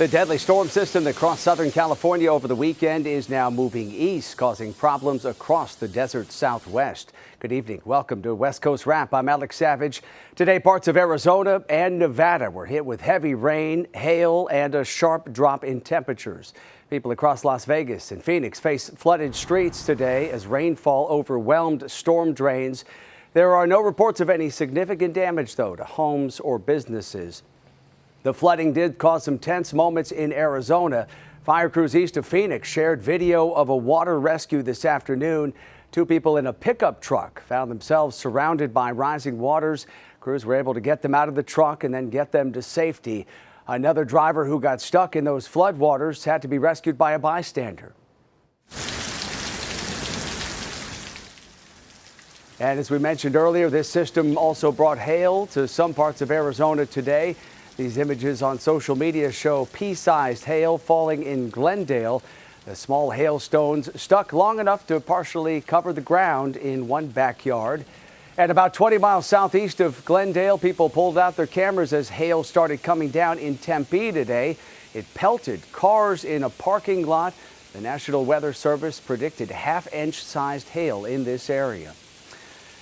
The deadly storm system that crossed Southern California over the weekend is now moving east, causing problems across the desert Southwest. Good evening. Welcome to West Coast Wrap. I'm Alex Savage. Today, parts of Arizona and Nevada were hit with heavy rain, hail, and a sharp drop in temperatures. People across Las Vegas and Phoenix face flooded streets today as rainfall overwhelmed storm drains. There are no reports of any significant damage, though, to homes or businesses. The flooding did cause some tense moments in Arizona. Fire crews east of Phoenix shared video of a water rescue this afternoon. Two people in a pickup truck found themselves surrounded by rising waters. Crews were able to get them out of the truck and then get them to safety. Another driver who got stuck in those floodwaters had to be rescued by a bystander. And as we mentioned earlier, this system also brought hail to some parts of Arizona today. These images on social media show pea-sized hail falling in Glendale. The small hailstones stuck long enough to partially cover the ground in one backyard. At about 20 miles southeast of Glendale, people pulled out their cameras as hail started coming down in Tempe today. It pelted cars in a parking lot. The National Weather Service predicted half-inch sized hail in this area.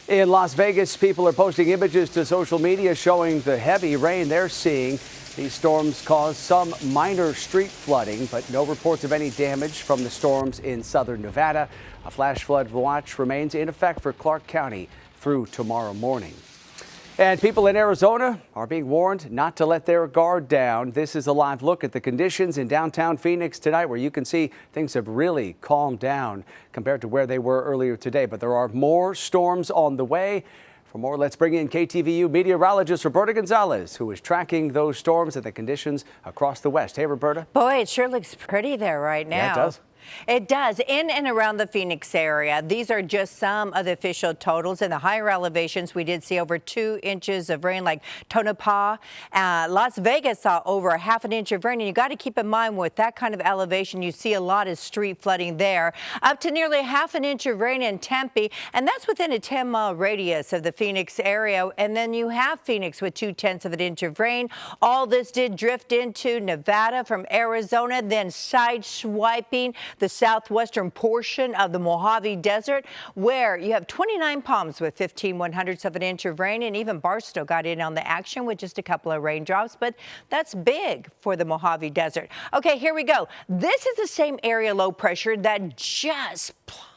In Las Vegas, people are posting images to social media showing the heavy rain they're seeing. These storms caused some minor street flooding, but no reports of any damage from the storms in southern Nevada. A flash flood watch remains in effect for Clark County through tomorrow morning. And people in Arizona are being warned not to let their guard down. This is a live look at the conditions in downtown Phoenix tonight, where you can see things have really calmed down compared to where they were earlier today. But there are more storms on the way. For more, let's bring in KTVU meteorologist Roberta Gonzalez, who is tracking those storms and the conditions across the west. Hey, Roberta. Boy, it sure looks pretty there right now. Yeah, it does. It does. In and around the Phoenix area. These are just some of the official totals. In the higher elevations, we did see over 2 inches of rain, like Tonopah. Las Vegas saw over a ½ an inch of rain. And you got to keep in mind, with that kind of elevation, you see a lot of street flooding there. Up to nearly ½ an inch of rain in Tempe. And that's within a 10-mile radius of the Phoenix area. And then you have Phoenix with 0.2 of an inch of rain. All this did drift into Nevada from Arizona, then sideswiping the southwestern portion of the Mojave Desert, where you have 29 Palms with 15/100ths of an inch of rain, and even Barstow got in on the action with just a couple of raindrops, but that's big for the Mojave Desert. Okay, here we go. This is the same area low pressure that just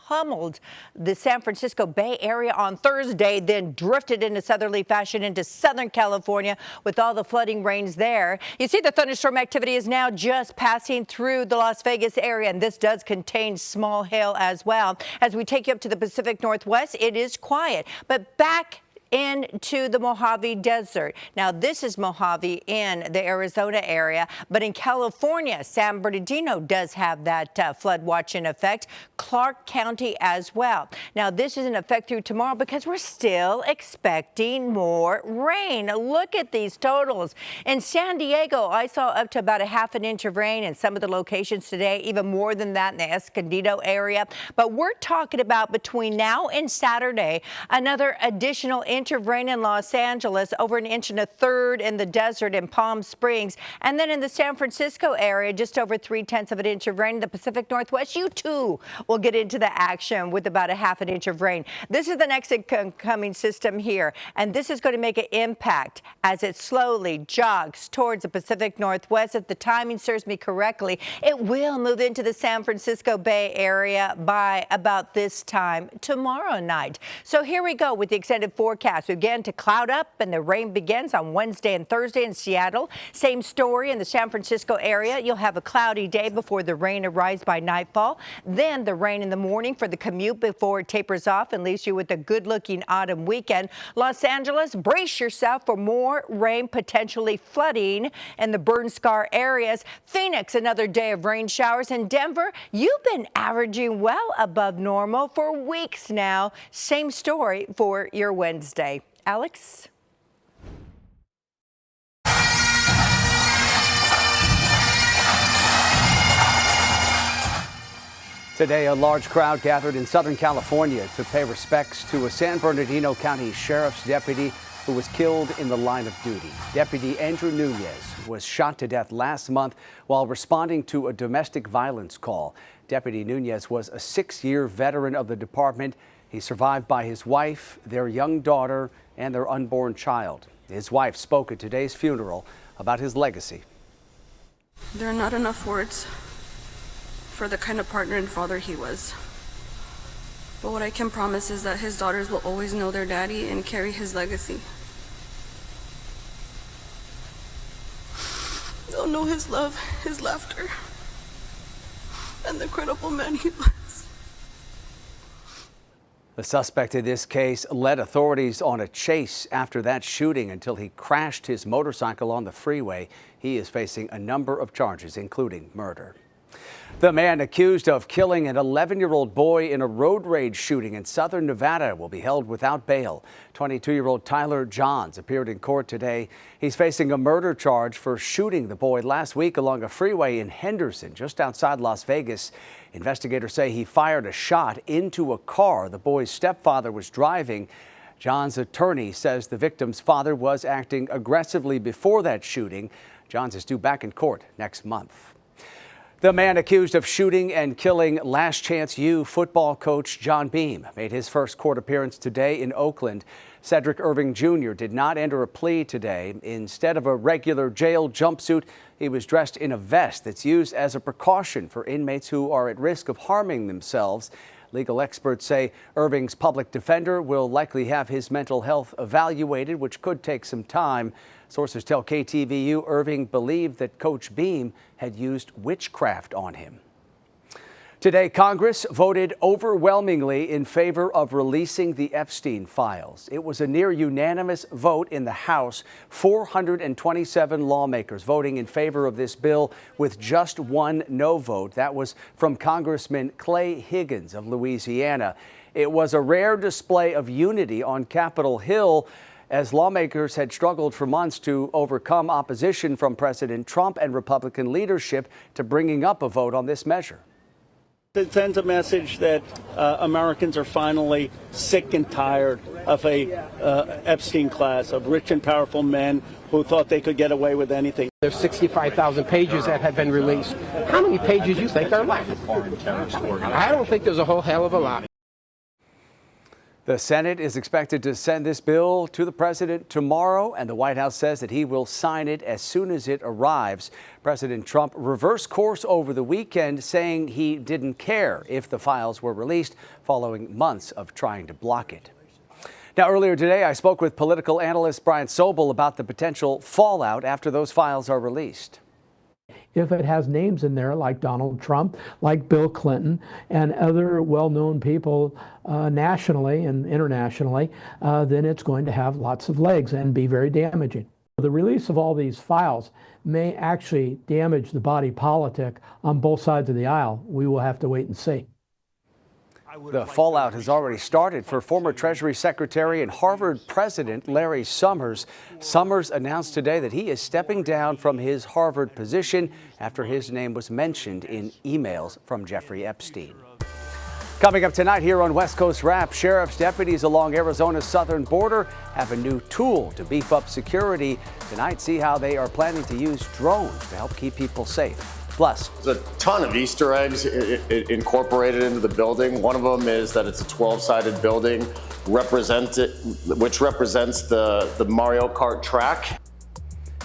pummeled the San Francisco Bay Area on Thursday, then drifted into southerly fashion into Southern California with all the flooding rains there. You see the thunderstorm activity is now just passing through the Las Vegas area, and this does contain small hail as well. As we take you up to the Pacific Northwest, it is quiet, but back into the Mojave Desert. Now, this is Mojave in the Arizona area, but in California, San Bernardino does have that flood watch in effect. Clark County as well. Now, this is in effect through tomorrow because we're still expecting more rain. Look at these totals. In San Diego, I saw up to about a ½ an inch of rain in some of the locations today, even more than that in the Escondido area. But we're talking about between now and Saturday, another additional inch of rain in Los Angeles, over 1 1/3 inches in the desert in Palm Springs, and then in the San Francisco area, just over 0.3 of an inch of rain. In the Pacific Northwest, you too will get into the action with about a ½ an inch of rain. This is the next incoming system here, and this is going to make an impact as it slowly jogs towards the Pacific Northwest. If the timing serves me correctly, it will move into the San Francisco Bay Area by about this time tomorrow night. So here we go with the extended forecast. We begin to cloud up, and the rain begins on Wednesday and Thursday in Seattle. Same story in the San Francisco area. You'll have a cloudy day before the rain arrives by nightfall. Then the rain in the morning for the commute before it tapers off and leaves you with a good-looking autumn weekend. Los Angeles, brace yourself for more rain, potentially flooding in the burn scar areas. Phoenix, another day of rain showers. In Denver, you've been averaging well above normal for weeks now. Same story for your Wednesday. Alex? Today, a large crowd gathered in Southern California to pay respects to a San Bernardino County Sheriff's deputy who was killed in the line of duty. Deputy Andrew Nunez was shot to death last month while responding to a domestic violence call. Deputy Nunez was a 6-year veteran of the department. He's survived by his wife, their young daughter, and their unborn child. His wife spoke at today's funeral about his legacy. There are not enough words for the kind of partner and father he was. But what I can promise is that his daughters will always know their daddy and carry his legacy. They'll know his love, his laughter, and the incredible man he was. The suspect in this case led authorities on a chase after that shooting until he crashed his motorcycle on the freeway. He is facing a number of charges, including murder. The man accused of killing an 11-year-old boy in a road rage shooting in southern Nevada will be held without bail. 22-year-old Tyler Johns appeared in court today. He's facing a murder charge for shooting the boy last week along a freeway in Henderson, just outside Las Vegas. Investigators say he fired a shot into a car the boy's stepfather was driving. John's attorney says the victim's father was acting aggressively before that shooting. Johns is due back in court next month. The man accused of shooting and killing Last Chance U football coach John Beam made his first court appearance today in Oakland. Cedric Irving Jr. did not enter a plea today. Instead of a regular jail jumpsuit, he was dressed in a vest that's used as a precaution for inmates who are at risk of harming themselves. Legal experts say Irving's public defender will likely have his mental health evaluated, which could take some time. Sources tell KTVU Irving believed that Coach Beam had used witchcraft on him. Today, Congress voted overwhelmingly in favor of releasing the Epstein files. It was a near unanimous vote in the House, 427 lawmakers voting in favor of this bill with just one no vote. That was from Congressman Clay Higgins of Louisiana. It was a rare display of unity on Capitol Hill, as lawmakers had struggled for months to overcome opposition from President Trump and Republican leadership to bringing up a vote on this measure. It sends a message that Americans are finally sick and tired of a Epstein class of rich and powerful men who thought they could get away with anything. There's 65,000 pages that have been released. How many pages do you think are left? I don't think there's a whole hell of a lot. The Senate is expected to send this bill to the president tomorrow, and the White House says that he will sign it as soon as it arrives. President Trump reversed course over the weekend, saying he didn't care if the files were released, following months of trying to block it. Now, earlier today, I spoke with political analyst Brian Sobel about the potential fallout after those files are released. If it has names in there like Donald Trump, like Bill Clinton, and other well-known people nationally and internationally, then it's going to have lots of legs and be very damaging. The release of all these files may actually damage the body politic on both sides of the aisle. We will have to wait and see. The fallout has already started for former Treasury Secretary and Harvard President Larry Summers. Summers announced today that he is stepping down from his Harvard position after his name was mentioned in emails from Jeffrey Epstein. Coming up tonight here on West Coast Wrap, sheriff's deputies along Arizona's southern border have a new tool to beef up security. Tonight, see how they are planning to use drones to help keep people safe. Plus, there's a ton of Easter eggs incorporated into the building. One of them is that it's a 12-sided building, which represents the Mario Kart track.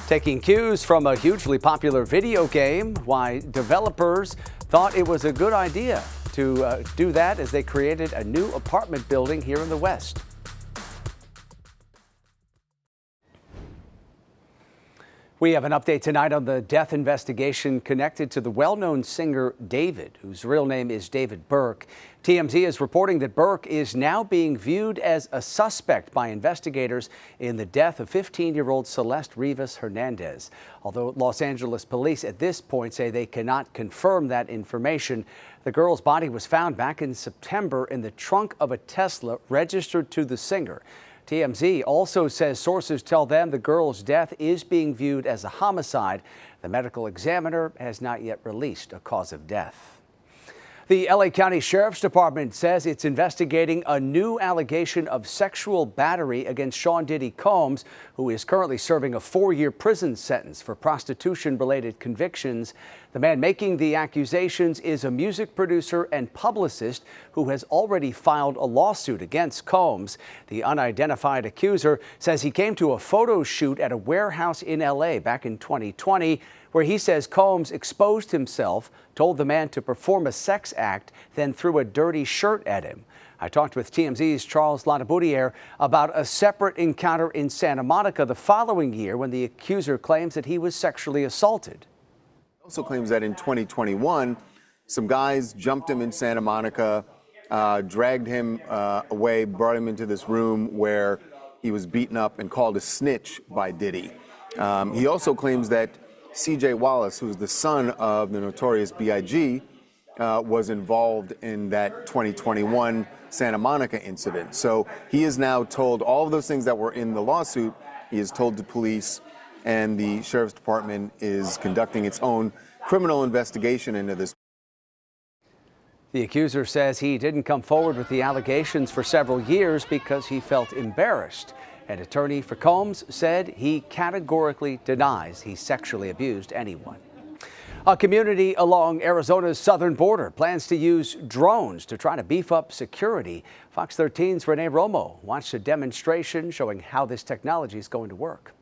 Taking cues from a hugely popular video game, why developers thought it was a good idea to do that as they created a new apartment building here in the West. We have an update tonight on the death investigation connected to the well-known singer David, whose real name is David Burke. TMZ is reporting that Burke is now being viewed as a suspect by investigators in the death of 15-year-old Celeste Rivas Hernandez. Although Los Angeles police at this point say they cannot confirm that information, the girl's body was found back in September in the trunk of a Tesla registered to the singer. TMZ also says sources tell them the girl's death is being viewed as a homicide. The medical examiner has not yet released a cause of death. The LA County Sheriff's Department says it's investigating a new allegation of sexual battery against Sean Diddy Combs, who is currently serving a 4-year prison sentence for prostitution-related convictions. The man making the accusations is a music producer and publicist who has already filed a lawsuit against Combs. The unidentified accuser says he came to a photo shoot at a warehouse in LA back in 2020, where he says Combs exposed himself, told the man to perform a sex act, then threw a dirty shirt at him. I talked with TMZ's Charles Latiboudiere about a separate encounter in Santa Monica the following year when the accuser claims that he was sexually assaulted. He also claims that in 2021, some guys jumped him in Santa Monica, dragged him away, brought him into this room where he was beaten up and called a snitch by Diddy. He also claims that C.J. Wallace, who's the son of the notorious B.I.G., was involved in that 2021 Santa Monica incident. So he is now told all of those things that were in the lawsuit. He is told to police, and the Sheriff's Department is conducting its own criminal investigation into this. The accuser says he didn't come forward with the allegations for several years because he felt embarrassed. An attorney for Combs said he categorically denies he sexually abused anyone. A community along Arizona's southern border plans to use drones to try to beef up security. Fox 13's Renee Romo watched a demonstration showing how this technology is going to work.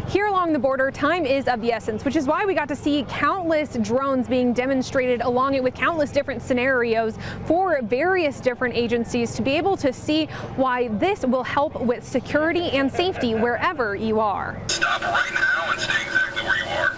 Here along the border, time is of the essence, which is why we got to see countless drones being demonstrated along it with countless different scenarios for various different agencies to be able to see why this will help with security and safety wherever you are. Stop right now and stay exactly where you are.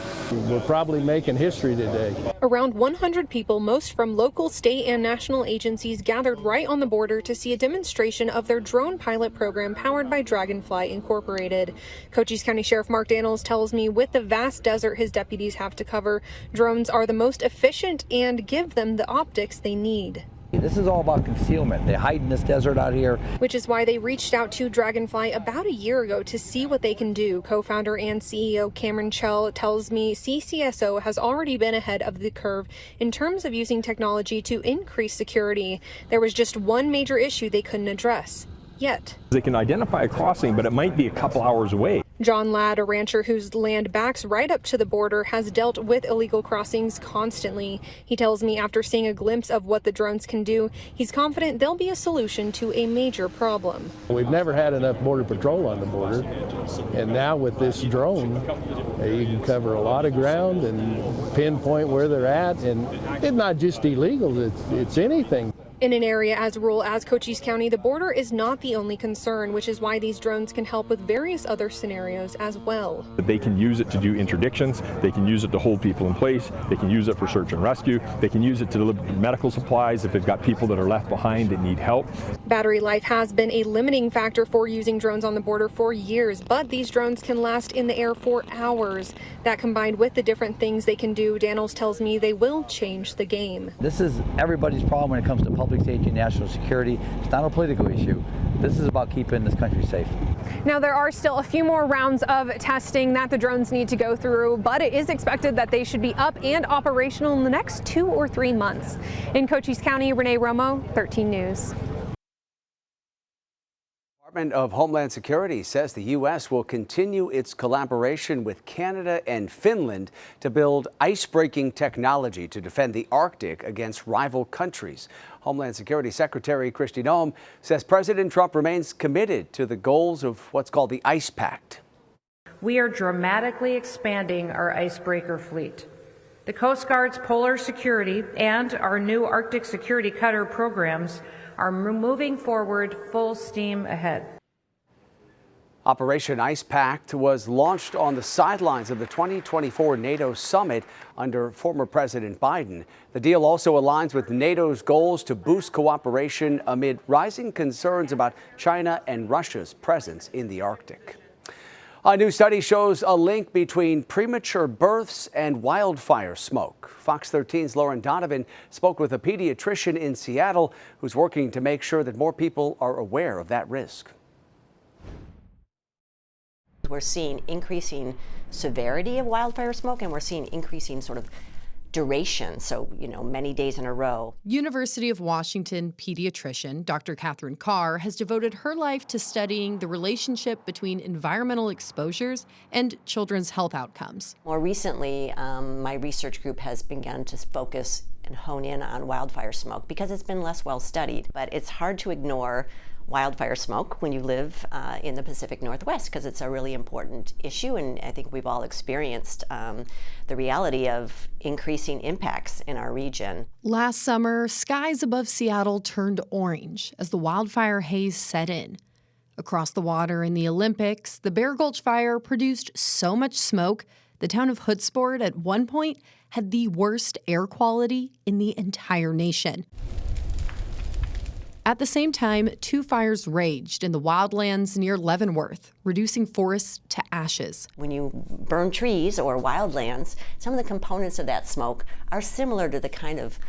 We're probably making history today. Around 100 people, most from local, state, and national agencies, gathered right on the border to see a demonstration of their drone pilot program powered by Dragonfly Incorporated. Cochise County Sheriff Mark Daniels tells me with the vast desert his deputies have to cover, drones are the most efficient and give them the optics they need. This is all about concealment. They hide in this desert out here. Which is why they reached out to Dragonfly about a year ago to see what they can do. Co-founder and CEO Cameron Chell tells me CCSO has already been ahead of the curve in terms of using technology to increase security. There was just one major issue they couldn't address yet. They can identify a crossing, but it might be a couple hours away. John Ladd, a rancher whose land backs right up to the border, has dealt with illegal crossings constantly. He tells me after seeing a glimpse of what the drones can do, he's confident there'll be a solution to a major problem. We've never had enough border patrol on the border, and now with this drone, you can cover a lot of ground and pinpoint where they're at, and it's not just illegal, it's anything. In an area as rural as Cochise County, the border is not the only concern, which is why these drones can help with various other scenarios as well. They can use it to do interdictions, they can use it to hold people in place, they can use it for search and rescue, they can use it to deliver medical supplies if they've got people that are left behind that need help. Battery life has been a limiting factor for using drones on the border for years, but these drones can last in the air for hours. That combined with the different things they can do, Daniels tells me they will change the game. This is everybody's problem when it comes to public safety and national security. It's not a political issue. This is about keeping this country safe. Now, there are still a few more rounds of testing that the drones need to go through, but it is expected that they should be up and operational in the next 2 or 3 months. In Cochise County, Renee Romo, 13 News. Department of Homeland Security says the U.S. will continue its collaboration with Canada and Finland to build ice-breaking technology to defend the Arctic against rival countries. Homeland Security Secretary Kristi Noem says President Trump remains committed to the goals of what's called the Ice Pact. We are dramatically expanding our icebreaker fleet. The Coast Guard's polar security and our new Arctic security cutter programs are moving forward full steam ahead. Operation Ice Pact was launched on the sidelines of the 2024 NATO summit under former President Biden. The deal also aligns with NATO's goals to boost cooperation amid rising concerns about China and Russia's presence in the Arctic. A new study shows a link between premature births and wildfire smoke. Fox 13's Lauren Donovan spoke with a pediatrician in Seattle who's working to make sure that more people are aware of that risk. We're seeing increasing severity of wildfire smoke, and we're seeing increasing sort of duration, so, many days in a row. University of Washington pediatrician Dr. Catherine Carr has devoted her life to studying the relationship between environmental exposures and children's health outcomes. More recently, my research group has begun to focus and hone in on wildfire smoke because it's been less well studied. But it's hard to ignore wildfire smoke when you live in the Pacific Northwest because it's a really important issue, and I think we've all experienced the reality of increasing impacts in our region. Last summer, skies above Seattle turned orange as the wildfire haze set in. Across the water in the Olympics, the Bear Gulch fire produced so much smoke, the town of Hoodsport at one point had the worst air quality in the entire nation. At the same time, 2 fires raged in the wildlands near Leavenworth, reducing forests to ashes. When you burn trees or wildlands, some of the components of that smoke are similar to the kind of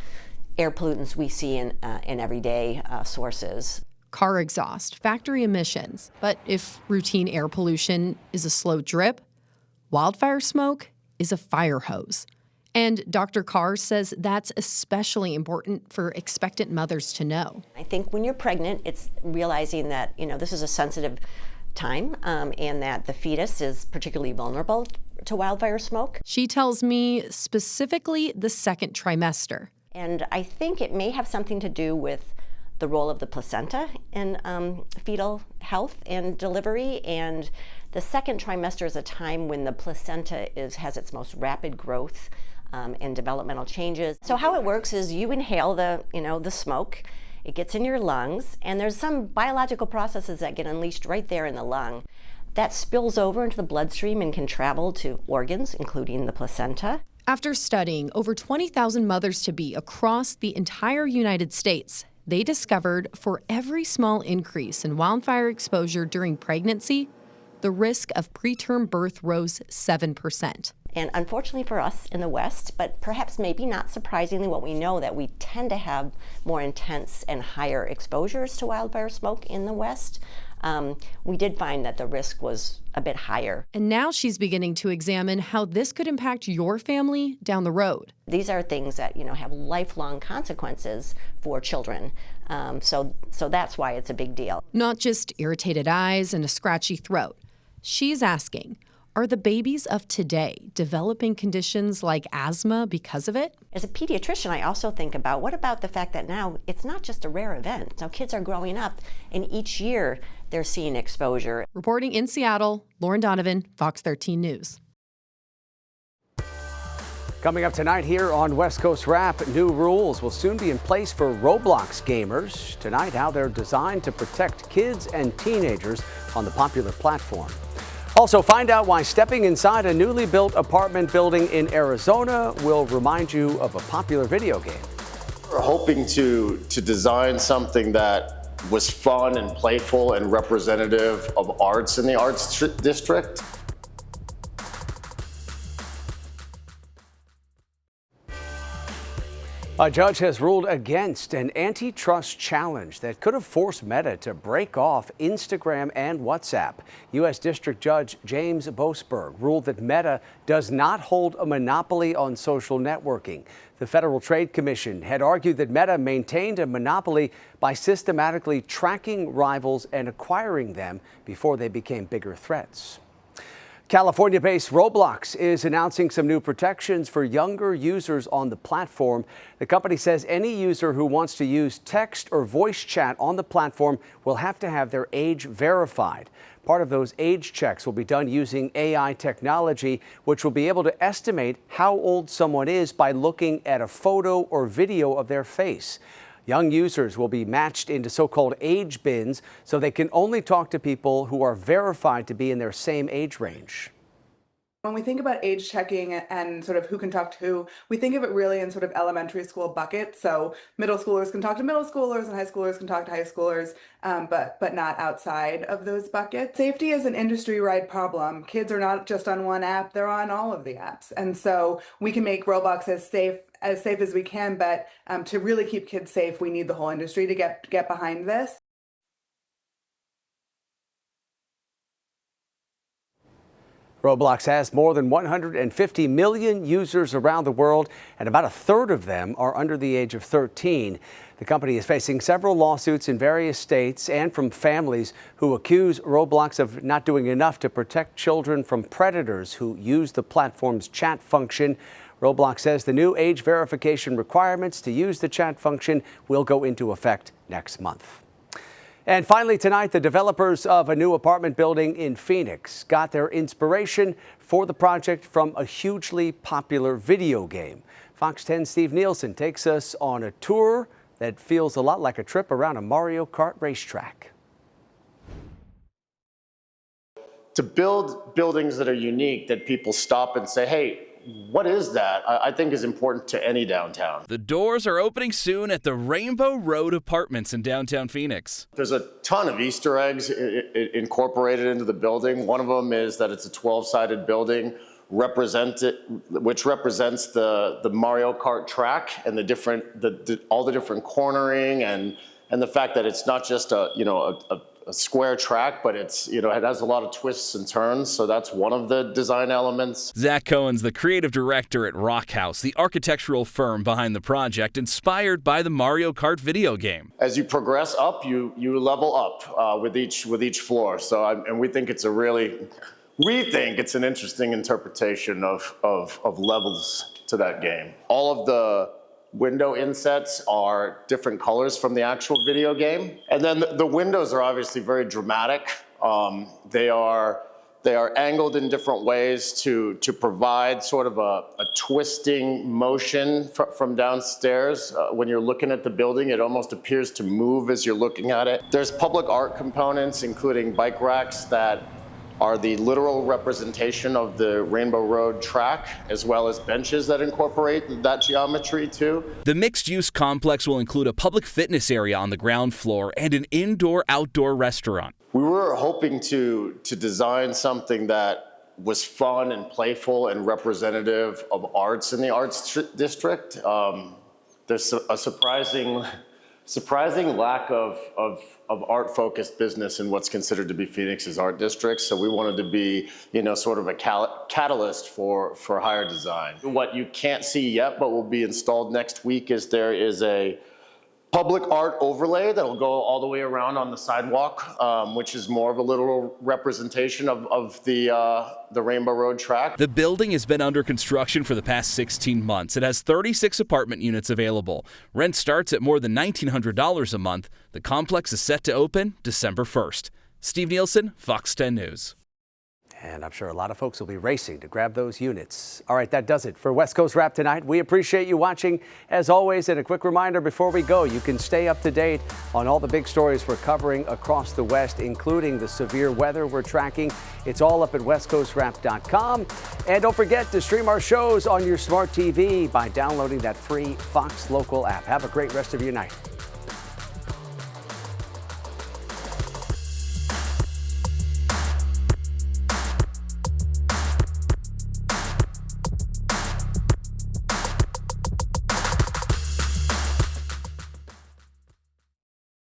air pollutants we see in everyday sources. Car exhaust, factory emissions. But if routine air pollution is a slow drip, wildfire smoke is a fire hose. And Dr. Carr says that's especially important for expectant mothers to know. I think when you're pregnant, it's realizing that, this is a sensitive time and that the fetus is particularly vulnerable to wildfire smoke. She tells me specifically the second trimester. And I think it may have something to do with the role of the placenta in fetal health and delivery. And the second trimester is a time when the placenta has its most rapid growth and developmental changes. So how it works is you inhale the smoke, it gets in your lungs, and there's some biological processes that get unleashed right there in the lung. That spills over into the bloodstream and can travel to organs, including the placenta. After studying over 20,000 mothers-to-be across the entire United States, they discovered for every small increase in wildfire exposure during pregnancy, the risk of preterm birth rose 7%. And unfortunately for us in the West, but perhaps maybe not surprisingly, what we know that we tend to have more intense and higher exposures to wildfire smoke in the West. We did find that the risk was a bit higher. And now she's beginning to examine how this could impact your family down the road. These are things that, have lifelong consequences for children. So that's why it's a big deal. Not just irritated eyes and a scratchy throat. She's asking, are the babies of today developing conditions like asthma because of it? As a pediatrician, I also think about what about the fact that now it's not just a rare event. So kids are growing up, and each year they're seeing exposure. Reporting in Seattle, Lauren Donovan, Fox 13 News. Coming up tonight here on West Coast Wrap, new rules will soon be in place for Roblox gamers. Tonight, how they're designed to protect kids and teenagers on the popular platform. Also, find out why stepping inside a newly built apartment building in Arizona will remind you of a popular video game. We're hoping to design something that was fun and playful and representative of arts in the arts district. A judge has ruled against an antitrust challenge that could have forced Meta to break off Instagram and WhatsApp. U.S. District Judge James Boasberg ruled that Meta does not hold a monopoly on social networking. The Federal Trade Commission had argued that Meta maintained a monopoly by systematically tracking rivals and acquiring them before they became bigger threats. California-based Roblox is announcing some new protections for younger users on the platform. The company says any user who wants to use text or voice chat on the platform will have to have their age verified. Part of those age checks will be done using AI technology, which will be able to estimate how old someone is by looking at a photo or video of their face. Young users will be matched into so-called age bins, so they can only talk to people who are verified to be in their same age range. When we think about age checking and sort of who can talk to who, we think of it really in sort of elementary school buckets. So middle schoolers can talk to middle schoolers and high schoolers can talk to high schoolers, but not outside of those buckets. Safety is an industry-wide problem. Kids are not just on one app, they're on all of the apps. And so we can make Roblox as safe as we can, but to really keep kids safe, we need the whole industry to get behind this. Roblox has more than 150 million users around the world, and about a third of them are under the age of 13. The company is facing several lawsuits in various states and from families who accuse Roblox of not doing enough to protect children from predators who use the platform's chat function. Roblox says the new age verification requirements to use the chat function will go into effect next month. And finally tonight, the developers of a new apartment building in Phoenix got their inspiration for the project from a hugely popular video game. Fox 10's Steve Nielsen takes us on a tour that feels a lot like a trip around a Mario Kart racetrack. To build buildings that are unique, that people stop and say, hey, what is that? I think is important to any downtown. The doors are opening soon at the Rainbow Road Apartments in downtown Phoenix. There's a ton of Easter eggs incorporated into the building. One of them is that it's a 12-sided building which represents the Mario Kart track and all the different cornering and the fact that it's not just a square track, but it has a lot of twists and turns. So that's one of the design elements. Zach Cohen's the creative director at Rock House, the architectural firm behind the project, inspired by the Mario Kart video game. As you progress up, you level up with each floor. So and we think it's an interesting interpretation of levels to that game. All of the window insets are different colors from the actual video game. And then the windows are obviously very dramatic. They are angled in different ways to provide sort of a twisting motion from downstairs. When you're looking at the building, it almost appears to move as you're looking at it. There's public art components, including bike racks that are the literal representation of the Rainbow Road track, as well as benches that incorporate that geometry too. The mixed-use complex will include a public fitness area on the ground floor and an indoor-outdoor restaurant. We were hoping to design something that was fun and playful and representative of arts in the arts district. There's a surprising lack of art-focused business in what's considered to be Phoenix's art district. So we wanted to be, sort of a catalyst for higher design. What you can't see yet, but will be installed next week, is there is a public art overlay that will go all the way around on the sidewalk, which is more of a literal representation of the Rainbow Road track. The building has been under construction for the past 16 months. It has 36 apartment units available. Rent starts at more than $1,900 a month. The complex is set to open December 1st. Steve Nielsen, Fox 10 News. And I'm sure a lot of folks will be racing to grab those units. All right, that does it for West Coast Wrap tonight. We appreciate you watching as always. And a quick reminder before we go, you can stay up to date on all the big stories we're covering across the West, including the severe weather we're tracking. It's all up at westcoastwrap.com. And don't forget to stream our shows on your smart TV by downloading that free Fox Local app. Have a great rest of your night.